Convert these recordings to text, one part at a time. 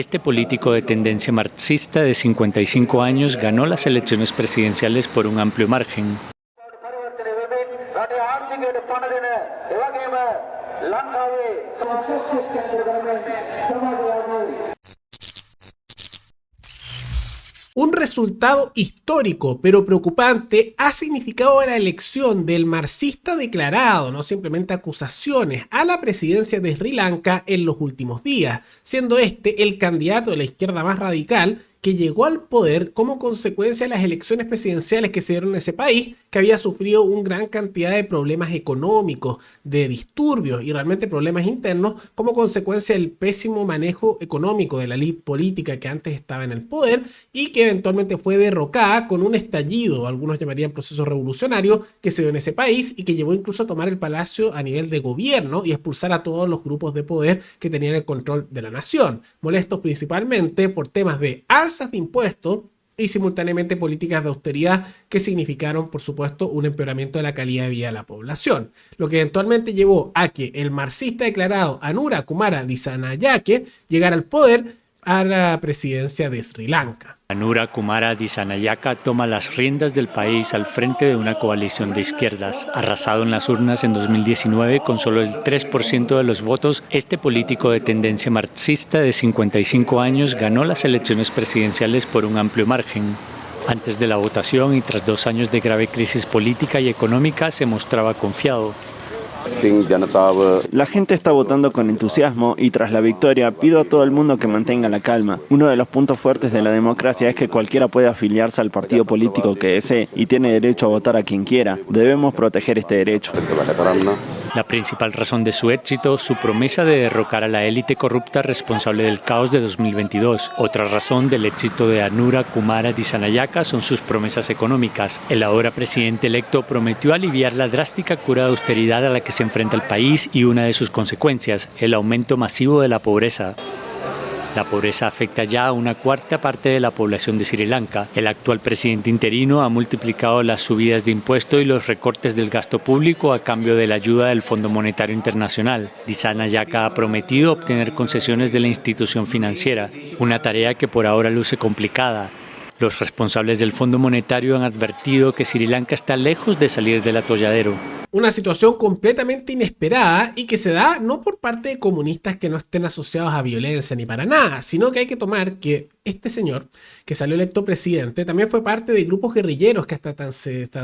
Este político de tendencia marxista de 55 años ganó las elecciones presidenciales por un amplio margen. Un resultado histórico, pero preocupante, ha significado la elección del marxista declarado, no simplemente acusaciones, a la presidencia de Sri Lanka en los últimos días, siendo este el candidato de la izquierda más radical que llegó al poder como consecuencia de las elecciones presidenciales que se dieron en ese país, que había sufrido una gran cantidad de problemas económicos, de disturbios y realmente problemas internos como consecuencia del pésimo manejo económico de la élite política que antes estaba en el poder y que eventualmente fue derrocada con un estallido, algunos llamarían proceso revolucionario, que se dio en ese país y que llevó incluso a tomar el palacio a nivel de gobierno y expulsar a todos los grupos de poder que tenían el control de la nación, molestos principalmente por temas de alzas de impuestos y simultáneamente políticas de austeridad que significaron, por supuesto, un empeoramiento de la calidad de vida de la población, lo que eventualmente llevó a que el marxista declarado Anura Kumara Dissanayake llegara al poder a la presidencia de Sri Lanka. Anura Kumara Dissanayaka toma las riendas del país al frente de una coalición de izquierdas. Arrasado en las urnas en 2019 con solo el 3% de los votos, este político de tendencia marxista de 55 años ganó las elecciones presidenciales por un amplio margen. Antes de la votación y tras 2 años de grave crisis política y económica, se mostraba confiado. La gente está votando con entusiasmo y tras la victoria pido a todo el mundo que mantenga la calma. Uno de los puntos fuertes de la democracia es que cualquiera puede afiliarse al partido político que desee y tiene derecho a votar a quien quiera. Debemos proteger este derecho. La principal razón de su éxito, su promesa de derrocar a la élite corrupta responsable del caos de 2022. Otra razón del éxito de Anura Kumara Dissanayaka son sus promesas económicas. El ahora presidente electo prometió aliviar la drástica cura de austeridad a la que se enfrenta el país y una de sus consecuencias, el aumento masivo de la pobreza. La pobreza afecta ya a una cuarta parte de la población de Sri Lanka. El actual presidente interino ha multiplicado las subidas de impuestos y los recortes del gasto público a cambio de la ayuda del Fondo Monetario Internacional. Dissanayaka ha prometido obtener concesiones de la institución financiera, una tarea que por ahora luce complicada. Los responsables del Fondo Monetario han advertido que Sri Lanka está lejos de salir del atolladero. Una situación completamente inesperada y que se da no por parte de comunistas que no estén asociados a violencia ni para nada, sino que hay que tomar que este señor que salió electo presidente también fue parte de grupos guerrilleros que hasta tan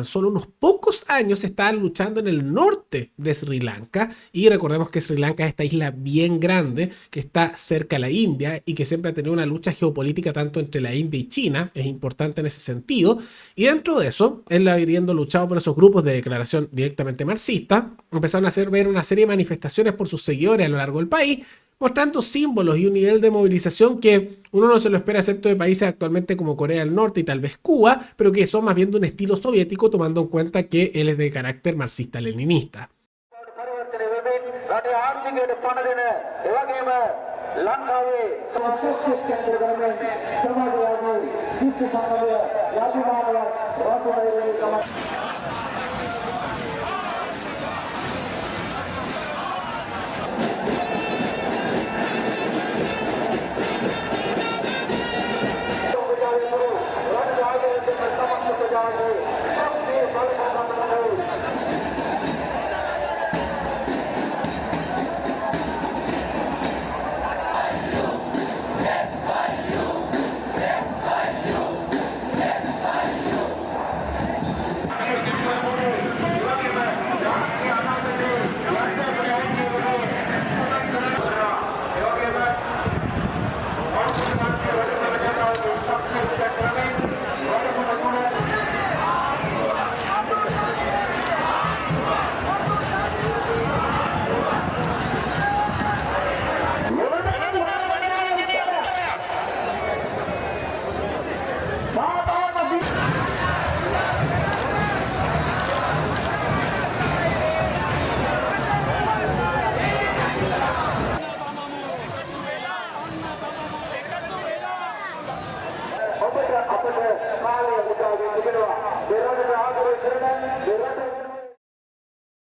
solo unos pocos años estaban luchando en el norte de Sri Lanka, y recordemos que Sri Lanka es esta isla bien grande que está cerca a la India y que siempre ha tenido una lucha geopolítica tanto entre la India y China, es importante en ese sentido, y dentro de eso, él habiendo luchado por esos grupos de declaración directamente marxista, empezaron a hacer ver una serie de manifestaciones por sus seguidores a lo largo del país, mostrando símbolos y un nivel de movilización que uno no se lo espera excepto de países actualmente como Corea del Norte y tal vez Cuba, pero que son más bien de un estilo soviético, tomando en cuenta que él es de carácter marxista-leninista.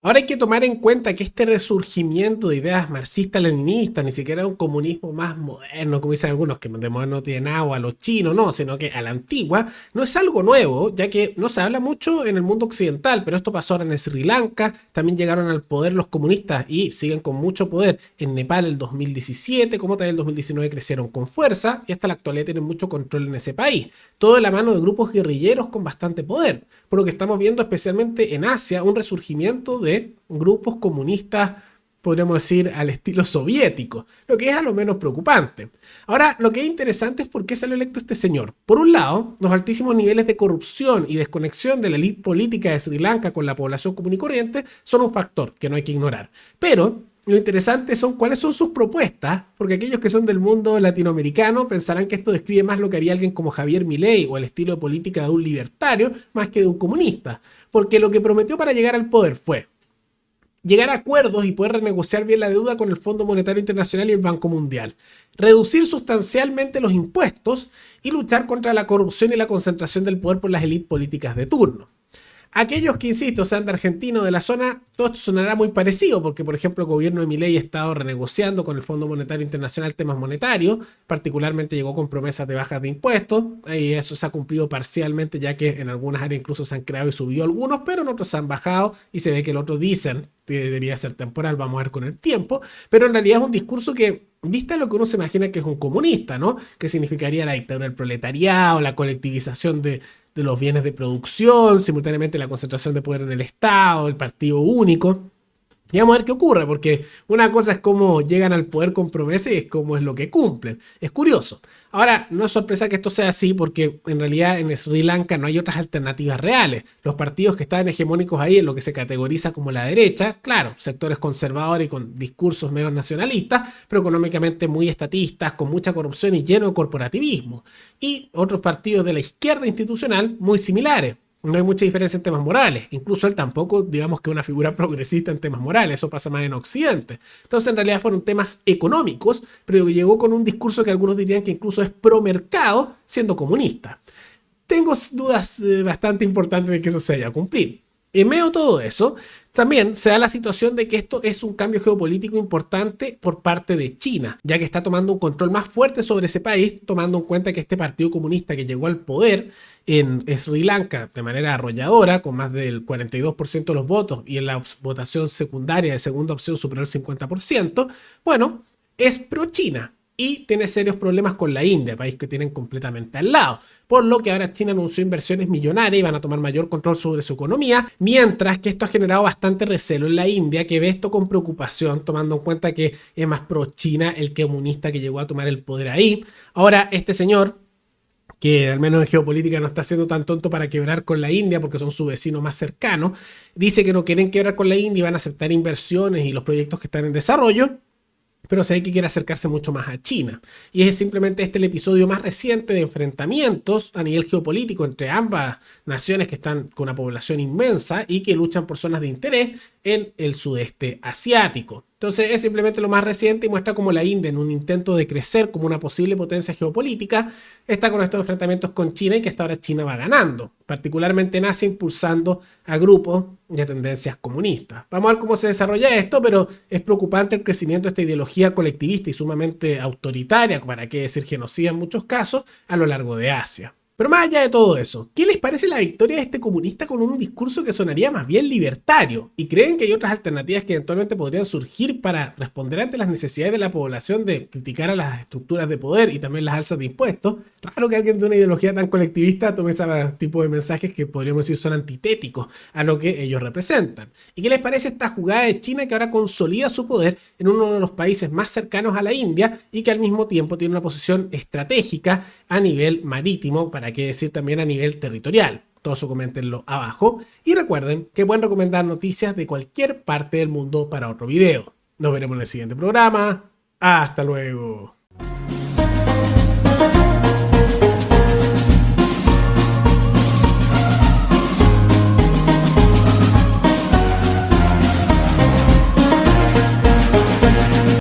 Ahora hay que tomar en cuenta que este resurgimiento de ideas marxistas-leninistas, ni siquiera un comunismo más moderno, como dicen algunos, que de moderno no tiene nada, o a los chinos, no, sino que a la antigua, no es algo nuevo, ya que no se habla mucho en el mundo occidental, pero esto pasó ahora en Sri Lanka, también llegaron al poder los comunistas y siguen con mucho poder en Nepal el 2017, como también el 2019 crecieron con fuerza y hasta la actualidad tienen mucho control en ese país, todo de la mano de grupos guerrilleros con bastante poder, por lo que estamos viendo especialmente en Asia un resurgimiento de grupos comunistas, podríamos decir, al estilo soviético, lo que es a lo menos preocupante. Ahora, lo que es interesante es por qué salió electo este señor. Por un lado, los altísimos niveles de corrupción y desconexión de la élite política de Sri Lanka con la población común y corriente son un factor que no hay que ignorar. Pero lo interesante son cuáles son sus propuestas, porque aquellos que son del mundo latinoamericano pensarán que esto describe más lo que haría alguien como Javier Milei o el estilo de política de un libertario más que de un comunista, porque lo que prometió para llegar al poder fue llegar a acuerdos y poder renegociar bien la deuda con el Fondo Monetario Internacional y el Banco Mundial, reducir sustancialmente los impuestos y luchar contra la corrupción y la concentración del poder por las élites políticas de turno. Aquellos que, insisto, sean de Argentina o de la zona, todo esto sonará muy parecido, porque, por ejemplo, el gobierno de Milei ha estado renegociando con el Fondo Monetario Internacional temas monetarios, particularmente llegó con promesas de bajas de impuestos, y eso se ha cumplido parcialmente, ya que en algunas áreas incluso se han creado y subió algunos, pero en otros se han bajado, y se ve que el otro dicen que debería ser temporal, vamos a ver con el tiempo, pero en realidad es un discurso que, vista lo que uno se imagina que es un comunista, ¿no? Que significaría la dictadura del proletariado, la colectivización de los bienes de producción, simultáneamente la concentración de poder en el Estado, el partido único. Y vamos a ver qué ocurre, porque una cosa es cómo llegan al poder con promesas y es cómo es lo que cumplen. Es curioso. Ahora, no es sorpresa que esto sea así, porque en realidad en Sri Lanka no hay otras alternativas reales. Los partidos que estaban hegemónicos ahí en lo que se categoriza como la derecha, claro, sectores conservadores y con discursos medio nacionalistas, pero económicamente muy estatistas, con mucha corrupción y lleno de corporativismo. Y otros partidos de la izquierda institucional muy similares. No hay mucha diferencia en temas morales. Incluso él tampoco, digamos que una figura progresista en temas morales. Eso pasa más en Occidente. Entonces, en realidad fueron temas económicos, pero llegó con un discurso que algunos dirían que incluso es pro mercado, siendo comunista. Tengo dudas bastante importantes de que eso se haya cumplido. En medio de todo eso, también se da la situación de que esto es un cambio geopolítico importante por parte de China, ya que está tomando un control más fuerte sobre ese país, tomando en cuenta que este partido comunista que llegó al poder en Sri Lanka de manera arrolladora, con más del 42% de los votos, y en la votación secundaria de segunda opción superior al 50%, bueno, es pro-China. Y tiene serios problemas con la India, país que tienen completamente al lado. Por lo que ahora China anunció inversiones millonarias y van a tomar mayor control sobre su economía, mientras que esto ha generado bastante recelo en la India, que ve esto con preocupación, tomando en cuenta que es más pro-China el comunista que llegó a tomar el poder ahí. Ahora, este señor, que al menos en geopolítica no está siendo tan tonto para quebrar con la India porque son su vecino más cercano, dice que no quieren quebrar con la India y van a aceptar inversiones y los proyectos que están en desarrollo, pero se ve que quiere acercarse mucho más a China. Y es simplemente este el episodio más reciente de enfrentamientos a nivel geopolítico entre ambas naciones que están con una población inmensa y que luchan por zonas de interés en el sudeste asiático. Entonces es simplemente lo más reciente y muestra cómo la India, en un intento de crecer como una posible potencia geopolítica, está con estos enfrentamientos con China y que hasta ahora China va ganando, particularmente en Asia, impulsando a grupos de tendencias comunistas. Vamos a ver cómo se desarrolla esto, pero es preocupante el crecimiento de esta ideología colectivista y sumamente autoritaria, para qué decir genocida en muchos casos, a lo largo de Asia. Pero más allá de todo eso, ¿qué les parece la victoria de este comunista con un discurso que sonaría más bien libertario? ¿Y creen que hay otras alternativas que eventualmente podrían surgir para responder ante las necesidades de la población de criticar a las estructuras de poder y también las alzas de impuestos? Raro que alguien de una ideología tan colectivista tome ese tipo de mensajes que podríamos decir son antitéticos a lo que ellos representan. ¿Y qué les parece esta jugada de China que ahora consolida su poder en uno de los países más cercanos a la India y que al mismo tiempo tiene una posición estratégica a nivel marítimo, para qué decir también a nivel territorial? Todo eso coméntenlo abajo y recuerden que pueden recomendar noticias de cualquier parte del mundo para otro video. Nos veremos en el siguiente programa. Hasta luego.